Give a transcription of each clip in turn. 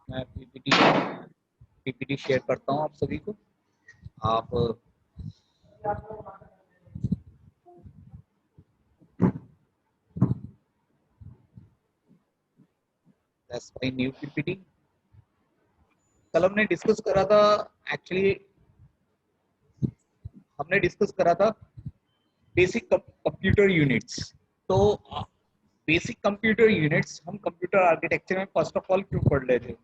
मैं PPT share करता हूँ आप सभी को। आप दैट्स माय न्यू पीपीटी। कल हमने डिस्कस करा था, एक्चुअली हमने डिस्कस करा था बेसिक कंप्यूटर यूनिट्स। तो बेसिक कंप्यूटर यूनिट्स हम कंप्यूटर आर्किटेक्चर में फर्स्ट ऑफ ऑल क्यों पढ़ रहे थे?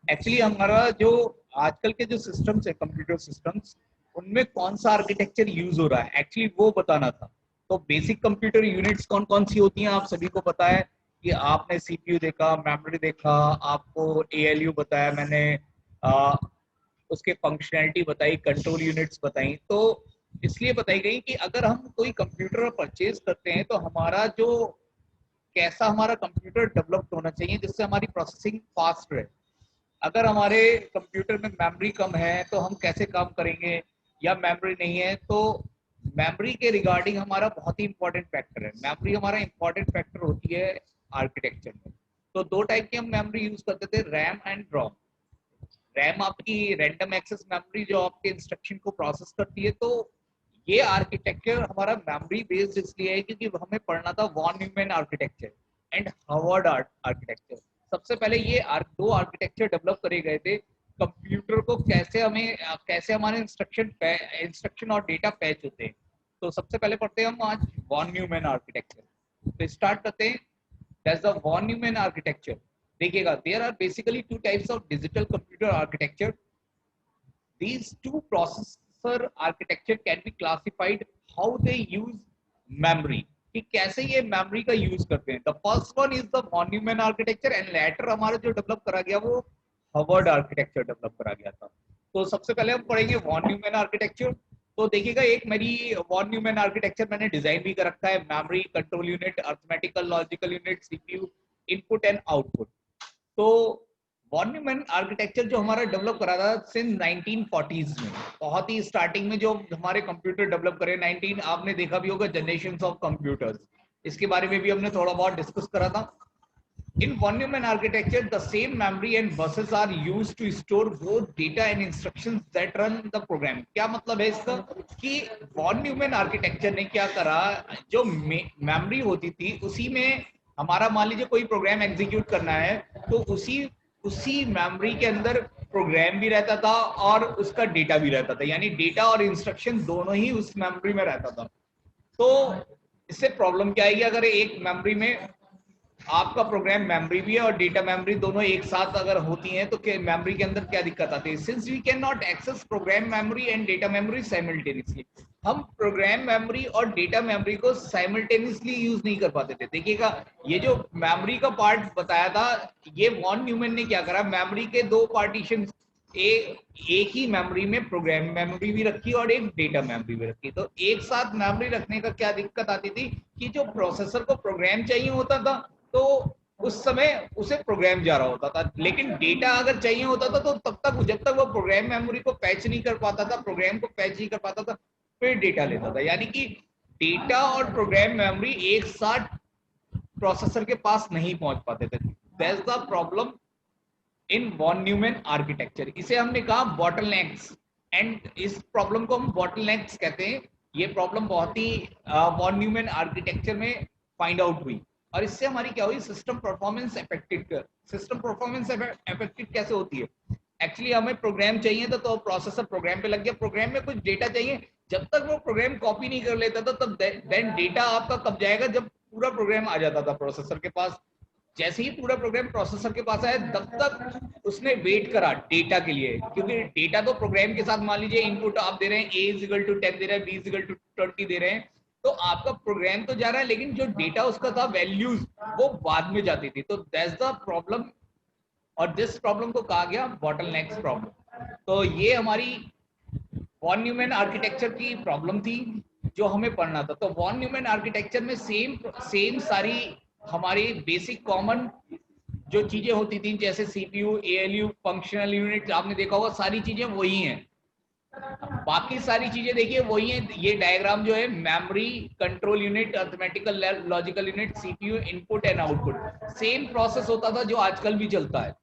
एक्चुअली हमारा जो आजकल के जो सिस्टम्स है कंप्यूटर सिस्टम्स, उनमें कौन सा आर्किटेक्चर यूज हो रहा है एक्चुअली वो बताना था। तो बेसिक कंप्यूटर यूनिट्स कौन कौन सी होती हैं आप सभी को पता है कि आपने सीपीयू देखा, मेमोरी देखा, आपको एएलयू बताया मैंने, आ, उसके फंक्शनैलिटी बताई, कंट्रोल यूनिट्स बताई। तो इसलिए बताई गई कि अगर हम कोई कंप्यूटर परचेज करते हैं तो हमारा जो कैसा हमारा कंप्यूटर डेवलप्ड होना चाहिए जिससे हमारी प्रोसेसिंग फास्ट रहे। अगर हमारे कंप्यूटर में मेमोरी कम है तो हम कैसे काम करेंगे, या मेमोरी नहीं है तो मेमोरी के रिगार्डिंग हमारा बहुत ही इंपॉर्टेंट फैक्टर है। मेमोरी हमारा इंपॉर्टेंट फैक्टर होती है आर्किटेक्चर में। तो दो टाइप की हम मेमोरी यूज करते थे, रैम एंड रोम। रैम आपकी रैंडम एक्सेस मेमोरी जो आपके इंस्ट्रक्शन को प्रोसेस करती है। तो ये आर्किटेक्चर हमारा मेमोरी बेस्ड इसलिए है क्योंकि हमें पढ़ना था von Neumann architecture and Harvard architecture. सबसे पहले ये दो आर्किटेक्चर डेवलप करे गए थे कंप्यूटर को कैसे हमारे इंस्ट्रक्शन और डेटा पैच होते हैं। तो सबसे पहले पढ़ते हैं हम आज वॉन न्यूमैन आर्किटेक्चर। तो स्टार्ट करते हैं। That's the von Neumann architecture. देखिएगा, there are basically two types of digital computer architecture. These two processor architecture can be classified how they use memory, कि कैसे ये मेमोरी का यूज करते हैं। The first one is the von Neumann architecture and later हमारा जो develop करा गया वो हार्वर्ड आर्किटेक्चर डेवलप करा गया था। तो सबसे पहले हम पढ़ेंगे वॉन न्यूमैन आर्किटेक्चर। तो देखिएगा, एक मेरी वॉन न्यूमैन आर्किटेक्चर मैंने डिजाइन भी कर रखा है। Memory, control unit, arithmetical logical unit, CPU, input and output. तो वॉन न्यूमैन आर्किटेक्चर जो हमारा डेवलप करा था सिंस 1940s में, बहुत ही स्टार्टिंग में जो हमारे कंप्यूटर डेवलप करे 19, आपने देखा भी होगा जनरेशंस ऑफ कंप्यूटर्स, इसके बारे में भी हमने थोड़ा बहुत डिस्कस करा था। In von Neumann architecture the same memory and buses are used to store both data and instructions that run the program. क्या मतलब है इसका कि वॉन न्यूमैन आर्किटेक्चर ने क्या करा, जो मेमोरी होती थी उसी में हमारा मान लीजिए कोई प्रोग्राम एग्जीक्यूट करना है तो उसी उसी मेमोरी के अंदर प्रोग्राम भी रहता था और उसका डेटा भी रहता था, यानी डेटा और इंस्ट्रक्शन दोनों ही उस मेमोरी में रहता था। तो इससे प्रॉब्लम क्या आएगी अगर एक मेमोरी में आपका प्रोग्राम मेमोरी भी है और डेटा मेमोरी दोनों एक साथ अगर होती हैं तो मेमोरी के अंदर क्या दिक्कत आती है? Since we can not access program memory and data memory simultaneously, हम प्रोग्राम मेमोरी और डेटा मेमोरी को साइमल्टेनियसली यूज नहीं कर पाते थे। देखिएगा, ये जो मेमोरी का पार्ट बताया था, ये वॉन न्यूमैन ने क्या करा, मेमोरी के दो पार्टीशन, एक ही मेमोरी में प्रोग्राम मेमोरी भी रखी और एक डेटा मेमोरी भी रखी। तो एक साथ मेमोरी रखने का क्या दिक्कत आती थी कि जो प्रोसेसर को प्रोग्राम चाहिए होता था तो उस समय उसे प्रोग्राम जा रहा होता था, लेकिन डेटा अगर चाहिए होता था तो तब तक जब तक वो प्रोग्राम मेमोरी को पैच नहीं कर पाता था, प्रोग्राम को पैच नहीं कर पाता था, फिर डेटा लेता था। यानी कि डेटा और प्रोग्राम मेमोरी एक साथ प्रोसेसर के पास नहीं पहुंच पाते थे। That's the problem in von Neumann architecture. इसे हमने कहा बॉटलनेक्स, एंड इस प्रॉब्लम को हम बॉटलनेक्स कहते हैं। ये प्रॉब्लम बहुत ही वॉन न्यूमैन आर्किटेक्चर में फाइंड आउट हुई और इससे हमारी क्या हुई, system performance affected. System performance affected कैसे होती है? एक्चुअली हमें प्रोग्राम चाहिए था तो प्रोसेसर प्रोग्राम पे लग गया, प्रोग्राम में कुछ डेटा चाहिए, जब तक वो प्रोग्राम कॉपी नहीं कर लेता था तब देन डेटा आपका कब जाएगा, जब पूरा प्रोग्राम आ जाता था प्रोसेसर के पास। जैसे ही पूरा प्रोग्राम प्रोसेसर के पास आया तब तक उसने वेट करा डेटा के लिए, क्योंकि डेटा तो प्रोग्राम के साथ, मान लीजिए इनपुट आप दे रहे हैं a=10 दे रहे हैं, b=20 दे रहे हैं, तो आपका प्रोग्राम तो जा रहा है लेकिन जो डेटा उसका था वैल्यूज वो बाद में जाती थी। तो दैट्स द प्रॉब्लम, और जिस प्रॉब्लम को कहा गया बॉटलनेक्स प्रॉब्लम। तो ये हमारी वॉन न्यूमैन आर्किटेक्चर की प्रॉब्लम थी जो हमें पढ़ना था। तो वॉन न्यूमैन आर्किटेक्चर में सेम सारी हमारी बेसिक कॉमन जो चीजें होती थी जैसे सीपीयू, एएलयू, फंक्शनल यूनिट, आपने देखा होगा सारी चीजें वही हैं। बाकी सारी चीजें देखिए वही है। ये डायग्राम जो है, memory, control unit, arithmetical logical unit, CPU, input and output, same process होता था जो आजकल भी चलता है।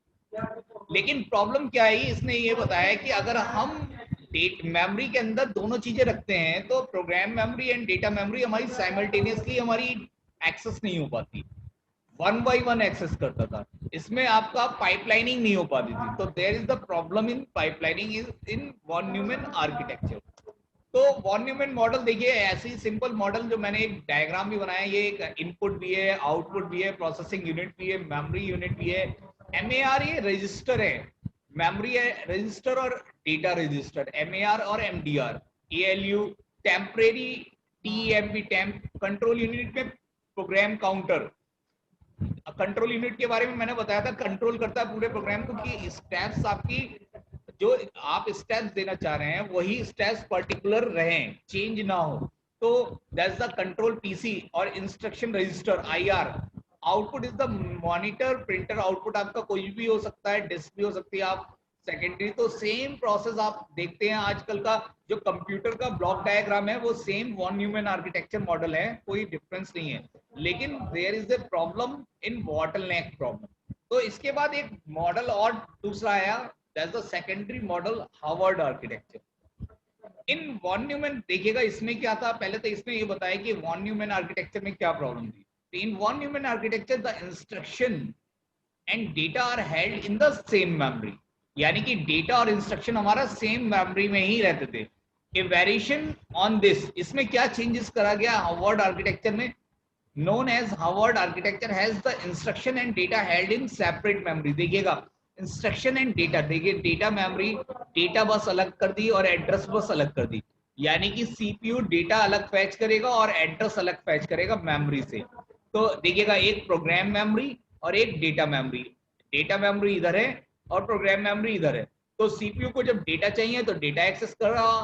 लेकिन प्रॉब्लम क्या है, इसने ये बताया कि अगर हम मेमोरी के अंदर दोनों चीजें रखते हैं तो programme memory and data memory हमारी साइमल्टेनियसली हमारी एक्सेस नहीं हो पाती, वन बाय वन एक्सेस करता था, इसमें आपका पाइपलाइनिंग नहीं हो पाती थी। तो there is the problem in pipelining is in von Neumann architecture. तो वॉन न्यूमैन मॉडल देखिए ऐसे ही सिंपल मॉडल, जो मैंने एक डायग्राम भी बनाया, ये एक इनपुट भी है, आउटपुट भी है, प्रोसेसिंग यूनिट भी है, मेमोरी यूनिट भी है। एमएआर ये रजिस्टर है, मेमोरी है रजिस्टर और डेटा रजिस्टर, एमएआर और MDR, ALU temporary, TMP temp, control unit में प्रोग्राम काउंटर। कंट्रोल यूनिट के बारे में मैंने बताया था, कंट्रोल करता है पूरे प्रोग्राम को कि स्टेप्स आपकी जो आप स्टेप्स देना चाह रहे हैं वही स्टेप्स पर्टिकुलर रहें, चेंज ना हो। तो दैट्स द कंट्रोल पीसी और instruction register IR. Output is the monitor, printer output आपका कोई भी हो सकता है, डिस्क भी हो सकती है, आप सेकेंडरी। तो सेम प्रोसेस आप देखते हैं आजकल का जो कंप्यूटर का ब्लॉक डायग्राम है वो same von Neumann architecture model है, कोई डिफरेंस नहीं है। लेकिन there is a problem in bottleneck problem. तो इसके बाद एक मॉडल और दूसरा आया, that's the secondary model, Harvard architecture. In von Neumann देखिएगा इसमें क्या था, पहले तो इसमें ये बताया कि वॉन न्यूमैन आर्किटेक्चर में क्या प्रॉब्लम थी। तो in von Neumann architecture the instruction and data are held in the same memory, यानी कि डेटा और इंस्ट्रक्शन हमारा सेम मेमोरी में ही रहते थे। ए वेरिएशन ऑन दिस, इसमें क्या चेंजेस करा गया हार्वर्ड आर्किटेक्चर में, known as Harvard architecture has the instruction and data held in separate memory। देखिएगा इंस्ट्रक्शन एंड डेटा, देखिए डेटा मेमोरी, डेटा बस अलग कर दी और एड्रेस बस अलग कर दी, यानी कि सीपीयू डेटा अलग फैच करेगा और एड्रेस अलग फैच करेगा मेमोरी से। तो देखिएगा एक प्रोग्राम मेमोरी और एक डेटा मेमोरी, डेटा मेमोरी इधर है और प्रोग्राम मेमोरी इधर है। तो सीपीयू को जब डेटा चाहिए तो डेटा एक्सेस कर रहा,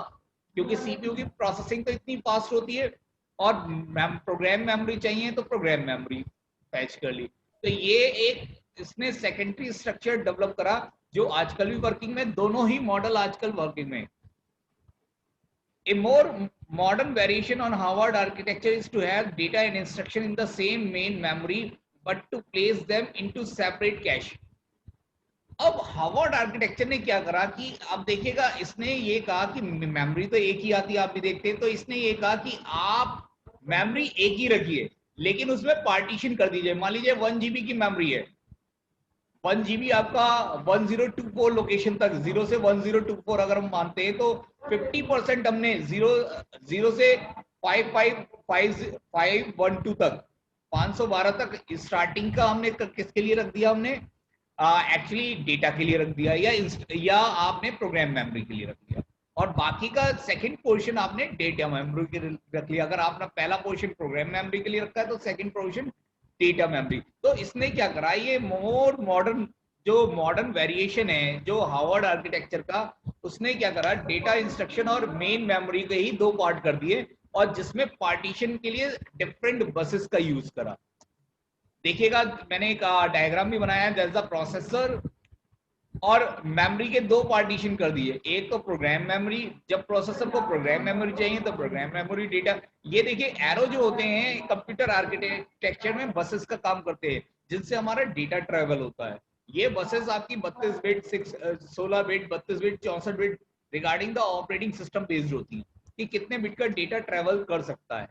क्योंकि सीपीयू की प्रोसेसिंग तो इतनी फास्ट होती है, और प्रोग्राम मेमोरी चाहिए तो प्रोग्राम मेमोरी फैच कर ली। तो ये एक इसने सेकेंडरी स्ट्रक्चर डेवलप करा जो आजकल भी वर्किंग में, दोनों ही मॉडल आजकल वर्किंग में। A more modern variation on Harvard architecture is to have data and instruction in the same main memory but to place them into separate cache। अब Harvard architecture ने क्या करा कि अब देखिएगा, इसने ये कहा कि मेमोरी तो एक ही आती है, आप भी देखते हैं, तो इसने ये कहा कि आप मेमोरी एक ही रखिए लेकिन उसमें पार्टीशन कर दीजिए। मान लीजिए 1 GB की मेमोरी है, 1 GB आपका 1024 लोकेशन तक, 0 से 1024 अगर हम मानते हैं तो 50% हमने 0 से 55512 तक, 512 तक स्टार्टिंग का हमने किसके लिए रख दिया, हमने एक्चुअली डेटा के लिए रख दिया, या आपने प्रोग्राम मेमोरी के लिए रख दिया, और बाकी का सेकंड पोर्शन आपने डेटा मेमोरी के लिए रख लिया। अगर आपने पहला पोर्शन प्रोग्राम मेमोरी के लिए रखा है तो सेकंड पोर्शन डेटा मेमोरी। तो इसने क्या करा, ये मोर मॉडर्न, जो मॉडर्न वेरिएशन है जो हार्वर्ड आर्किटेक्चर का, उसने क्या करा, डेटा इंस्ट्रक्शन और मेन मेमोरी के ही दो पार्ट कर दिए और जिसमें पार्टीशन के लिए डिफरेंट बसेस का यूज करा। देखिएगा मैंने एक डायग्राम भी बनाया है, दैट्स द प्रोसेसर, और मेमोरी के दो पार्टीशन कर दिए, एक तो प्रोग्राम मेमोरी, जब प्रोसेसर को प्रोग्राम मेमोरी चाहिए तो प्रोग्राम मेमोरी डेटा। ये देखिए एरो जो होते हैं कंप्यूटर आर्किटेक्चर में बसेस का काम करते हैं जिनसे हमारा डेटा ट्रेवल होता है। ये बसेस आपकी 32 bit, 16 bit, 32 bit, 64 bit regarding the operating system based होती है कि कितने बिट का डेटा ट्रेवल कर सकता है।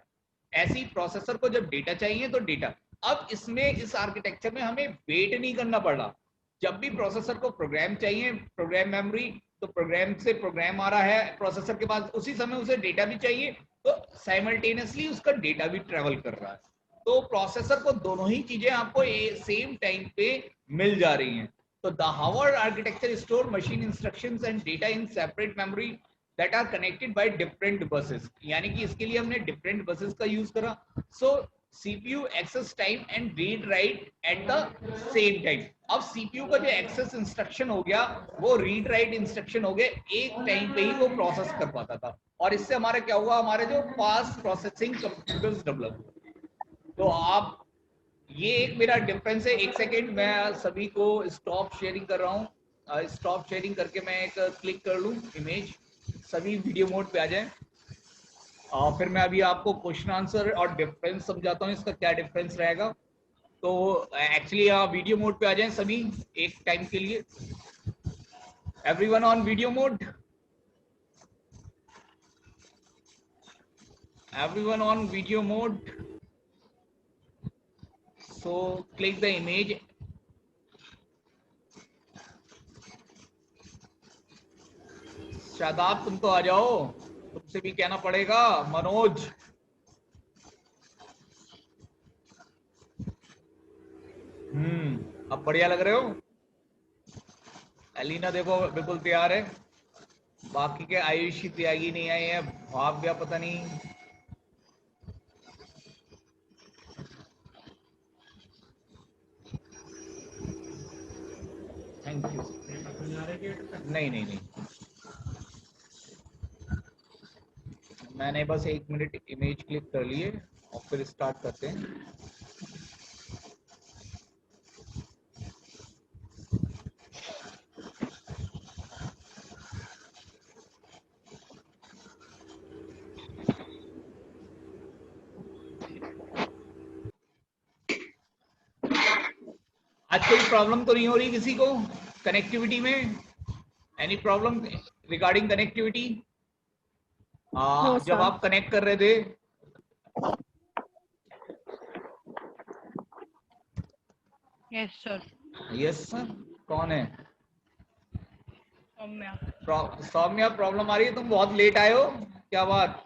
ऐसी प्रोसेसर को जब डेटा चाहिए तो डेटा। अब इसमें इस आर्किटेक्चर में हमें वेट नहीं करना पड़ रहा, जब भी प्रोसेसर को प्रोग्राम चाहिए, प्रोग्राम मेमोरी, तो प्रोग्राम से प्रोग्राम आ रहा है प्रोसेसर के पास, उसी समय उसे डेटा भी चाहिए तो साइमल्टेनियसली उसका डेटा भी ट्रेवल कर रहा है। तो प्रोसेसर को दोनों ही चीजें आपको सेम टाइम पे मिल जा रही हैं। तो the Harvard architecture store machine instructions and data in separate memory that are connected by different buses, यानी कि इसके लिए हमने डिफरेंट बसेस का यूज करा। So CPU access time and read write at the same time. अब CPU का जो एक्सेस इंस्ट्रक्शन हो गया वो रीड राइट इंस्ट्रक्शन हो गए, एक टाइम पे ही वो प्रोसेस कर पाता था, और इससे हमारा क्या हुआ, हमारे जो फास्ट प्रोसेसिंग कंप्यूटर्स डेवलप। तो आप, ये एक मेरा डिफरेंस है। एक सेकेंड मैं सभी को स्टॉप शेयरिंग कर रहा हूँ, स्टॉप शेयरिंग करके मैं एक क्लिक कर लूँ इमेज, सभी वीडियो मोड पे आ जाए। फिर मैं अभी आपको क्वेश्चन आंसर और डिफरेंस समझाता हूँ, इसका क्या डिफरेंस रहेगा। तो एक्चुअली वीडियो मोड पे आ जाएं सभी एक टाइम के लिए। Everyone on video mode? Everyone on video mode? So click the image. Shadab तुम तो आ जाओ, तुमसे भी कहना पड़ेगा। मनोज, अब बढ़िया लग रहे हो। एलिना देखो बिल्कुल तैयार है। बाकी के आयुषी त्यागी नहीं आए हैं, भाव्या पता नहीं। Thank you. नहीं नहीं नहीं, मैंने बस 1 मिनट इमेज क्लिक कर लिए और फिर स्टार्ट करते हैं। आज कोई प्रॉब्लम तो नहीं हो रही किसी को कनेक्टिविटी में? Any problem regarding connectivity? जब आप कनेक्ट कर रहे थे यस सर। Yes sir. कौन है? सौम्या। सौम्या, प्रॉब्लम आ रही है? तुम बहुत लेट आए हो, क्या बात?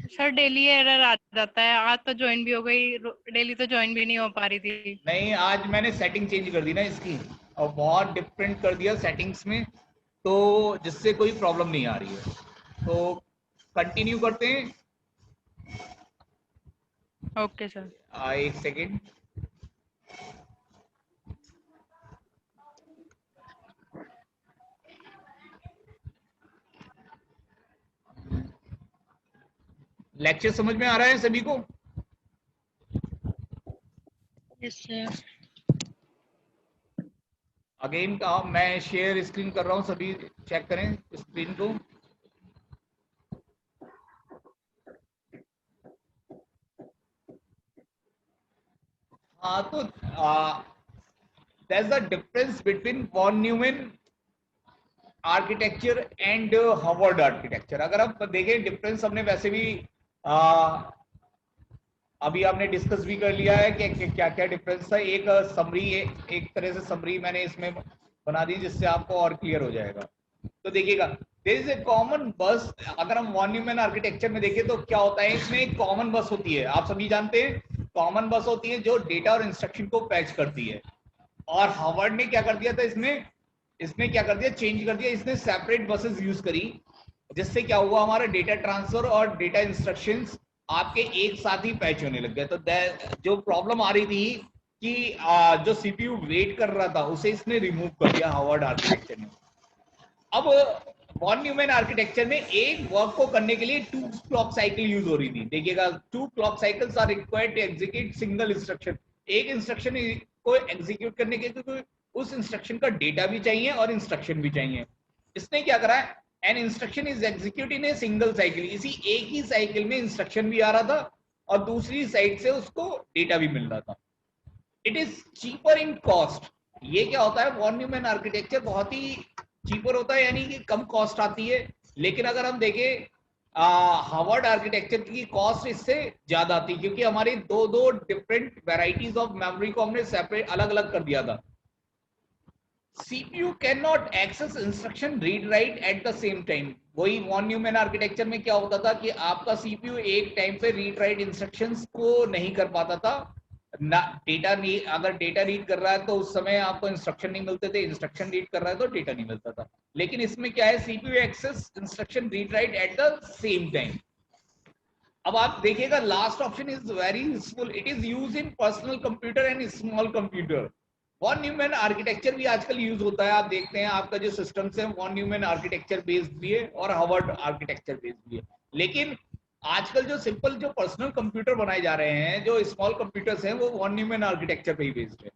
सर डेली एरर आ जाता है। आज तो ज्वाइन भी हो गई, डेली तो ज्वाइन भी नहीं हो पा रही थी। नहीं, आज मैंने सेटिंग चेंज कर दी ना इसकी, और बहुत डिफरेंट कर दिया सेटिंग्स में, तो जिससे कोई प्रॉब्लम नहीं आ रही है। तो कंटिन्यू करते हैं। Okay sir. 1 सेकेंड। लेक्चर समझ में आ रहा है सभी को? Yes sir. अगेन मैं शेयर स्क्रीन कर रहा हूं, सभी चेक करें स्क्रीन को। हाँ, तो there's a difference between von Neumann architecture and Harvard architecture. अगर आप देखें डिफरेंस, हमने वैसे भी अभी आपने डिस्कस भी कर लिया है कि क्या क्या डिफरेंस था। एक समरी, एक तरह से समरी मैंने इसमें बना दी जिससे आपको और क्लियर हो जाएगा। तो देखिएगा, देयर इज ए कॉमन बस। अगर हम वॉन न्यूमैन आर्किटेक्चर में देखें तो क्या होता है, इसमें एक कॉमन बस होती है, आप सभी जानते हैं कॉमन बस होती है जो डेटा और इंस्ट्रक्शन को पैच करती है। और हार्वर्ड ने क्या कर दिया था, इसमें क्या कर दिया, चेंज कर दिया, इसने सेपरेट बसेस यूज करी, जिससे क्या हुआ, हमारा डेटा ट्रांसफर और डेटा इंस्ट्रक्शंस आपके एक साथ ही पैच होने लग गए। तो जो प्रॉब्लम आ रही थी कि जो सीपीयू वेट कर रहा था उसे इसने रिमूव कर दिया हार्वर्ड आर्किटेक्चर ने। अब वॉन न्यूमैन आर्किटेक्चर में एक वर्क को करने के लिए 2 क्लॉक साइकिल यूज हो रही थी। देखिएगा, 2 clock cycles are required to execute single instruction. एक इंस्ट्रक्शन को एग्जीक्यूट करने के लिए उस इंस्ट्रक्शन का डेटा भी चाहिए और इंस्ट्रक्शन भी चाहिए। इसने क्या करा है, an instruction is execute in a single cycle. इसी एक ही साइकिल में इंस्ट्रक्शन भी आ रहा था और दूसरी साइड से उसको डेटा भी मिल रहा था। It is cheaper in cost. ये क्या होता है, वॉन न्यूमैन आर्किटेक्चर बहुत ही चीपर होता है, यानी कि कम कॉस्ट आती है। लेकिन अगर हम देखें हार्वर्ड आर्किटेक्चर की कॉस्ट इससे ज्यादा आती है, क्योंकि हमारी दो डिफरेंट वेराइटीज ऑफ मेमोरी को हमने सेपरेट अलग अलग कर दिया था। CPU cannot access instruction read write at the same time। वही वॉन न्यूमैन आर्किटेक्चर में क्या होता था कि आपका CPU एक टाइम पे रीड राइट इंस्ट्रक्शंस को नहीं कर पाता था ना। डेटा नहीं, अगर डेटा रीड कर रहा है तो उस समय आपको इंस्ट्रक्शन नहीं मिलते थे, इंस्ट्रक्शन रीड कर रहा है तो डेटा नहीं मिलता था। लेकिन इसमें क्या है, CPU access instruction read write at the same time. अब आप देखिएगा, last option is very useful. It is use in personal computer and small computer. Von Neumann architecture भी आजकल यूज होता है। आप देखते हैं आपका जो सिस्टम्स है वॉन न्यूमैन आर्किटेक्चर बेस्ड भी है और हार्वर्ड आर्किटेक्चर बेस्ड भी है। लेकिन आजकल जो सिंपल जो पर्सनल कंप्यूटर बनाए जा रहे हैं, जो स्मॉल कंप्यूटर्स हैं, वो वॉन न्यूमैन आर्किटेक्चर पे ही बेस्ड है।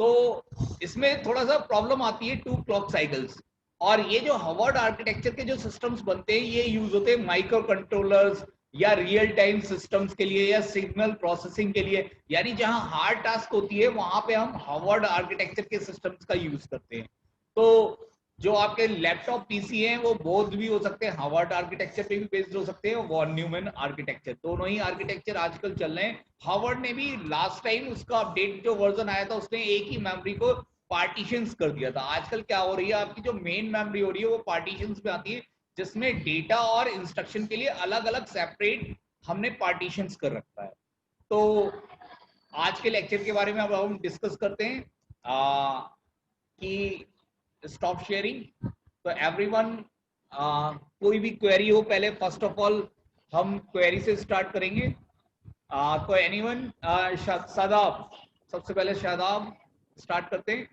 तो इसमें थोड़ा सा प्रॉब्लम आती है 2 क्लॉक साइकिल्स। और ये जो हार्वर्ड आर्किटेक्चर के जो सिस्टम्स बनते हैं, ये यूज होते हैं माइक्रो कंट्रोलर्स या रियल टाइम सिस्टम्स के लिए या सिग्नल प्रोसेसिंग के लिए। यानी जहां हार्ड टास्क होती है वहां पे हम हार्वर्ड आर्किटेक्चर के सिस्टम्स का यूज करते हैं। तो जो आपके लैपटॉप पीसी हैं वो बोथ भी हो सकते हैं, हार्वर्ड आर्किटेक्चर पे भी बेस्ड हो सकते हैं, वॉन न्यूमैन आर्किटेक्चर, दोनों ही आर्किटेक्चर आजकल चल रहे हैं। हार्वर्ड ने भी लास्ट टाइम उसका अपडेट जो वर्जन आया था उसने एक ही मेमोरी को पार्टीशंस कर दिया था। आजकल क्या हो रही है, आपकी जो मेन मेमोरी हो रही है वो पार्टीशंस में आती है, जिसमें डेटा और इंस्ट्रक्शन के लिए अलग अलग सेपरेट हमने पार्टीशंस कर रखा है। तो आज के लेक्चर के बारे में अब हम डिस्कस करते हैं कि स्टॉप शेयरिंग। तो एवरीवन, कोई भी क्वेरी हो, पहले फर्स्ट ऑफ ऑल हम क्वेरी से स्टार्ट करेंगे। तो एनीवन, शादाब, सबसे पहले शादाब स्टार्ट करते हैं।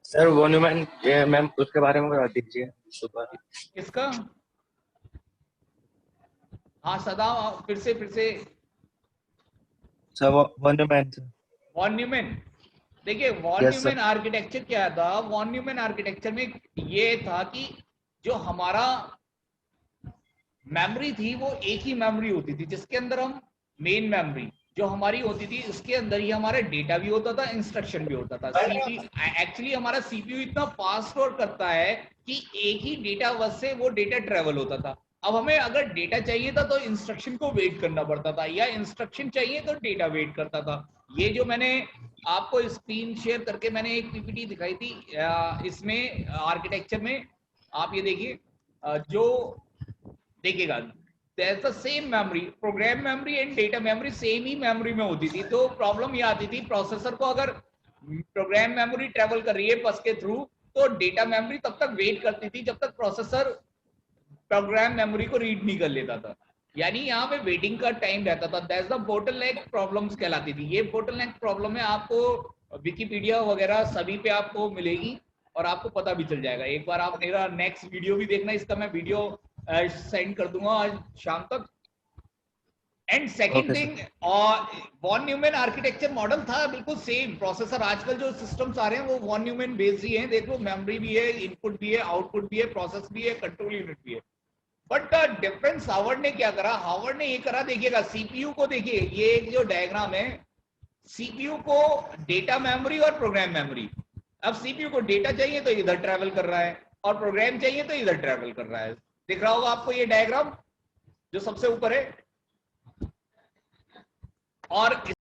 सर वो न्यूमैन मैम उसके बारे में बता दीजिए। किसका? हाँ शादाब, फिर से sir von Neumann. Von Neumann. देखिए von Yes, Neumann sir. Architecture क्या था, वॉन न्यूमैन आर्किटेक्चर में ये था कि जो हमारा मेमोरी थी वो एक ही मेमोरी होती थी, जिसके अंदर हम मेन मेमोरी जो हमारी होती थी उसके अंदर ही हमारा डेटा भी होता था, इंस्ट्रक्शन भी होता था। एक्चुअली हमारा सीपीयू इतना फास्ट वर्क करता है कि एक ही डेटा बस से वो डेटा ट्रेवल होता था। अब हमें अगर डेटा चाहिए था तो इंस्ट्रक्शन को वेट करना पड़ता था, या इंस्ट्रक्शन चाहिए तो डेटा वेट करता था। ये जो मैंने आपको स्क्रीन शेयर करके मैंने एक पीपीटी दिखाई थी, इसमें आर्किटेक्चर में आप ये देखिए, जो देखिएगा that's the same memory, programme memory and data memory same he memory में होती थी। तो प्रॉब्लम ये आती थी प्रोसेसर को, अगर प्रोग्राम मेमोरी ट्रेवल कर रही है बस के थ्रू, तो डेटा मेमोरी तब तक वेट करती थी जब तक प्रोसेसर प्रोग्राम मेमोरी को रीड नहीं कर लेता था, यानी यहाँ पे वेटिंग का टाइम रहता था। दैट्स द बोटलनेक प्रॉब्लम्स कहलाती थी। ये बोटलनेक प्रॉब्लम है, आपको विकिपीडिया वगैरह सभी पे आपको मिलेगी और आपको पता भी चल जाएगा। एक बार आप मेरा नेक्स्ट वीडियो भी देखना, इसका मैं वीडियो सेंड कर दूंगा आज शाम तक। एंड सेकंड Okay, थिंग, और वॉन न्यूमैन आर्किटेक्चर मॉडल था बिल्कुल सेम। प्रोसेसर आजकल जो सिस्टम्स आ रहे हैं वो वॉन न्यूमैन बेस्ड ही हैं। देख लो, मेमोरी भी है, इनपुट भी है, आउटपुट भी है, प्रोसेस भी है, कंट्रोल यूनिट भी है। बट द डिफरेंस हार्वर्ड ने क्या करा, हार्वर्ड ने ये करा, देखिएगा सीपीयू को देखिए, ये एक जो डायग्राम है, सीपीयू को डेटा मेमोरी और प्रोग्राम मेमोरी। अब सीपीयू को डेटा चाहिए तो इधर ट्रैवल कर रहा है, और प्रोग्राम चाहिए तो इधर ट्रैवल कर रहा है। दिख रहा होगा आपको ये डायग्राम जो सबसे ऊपर है। और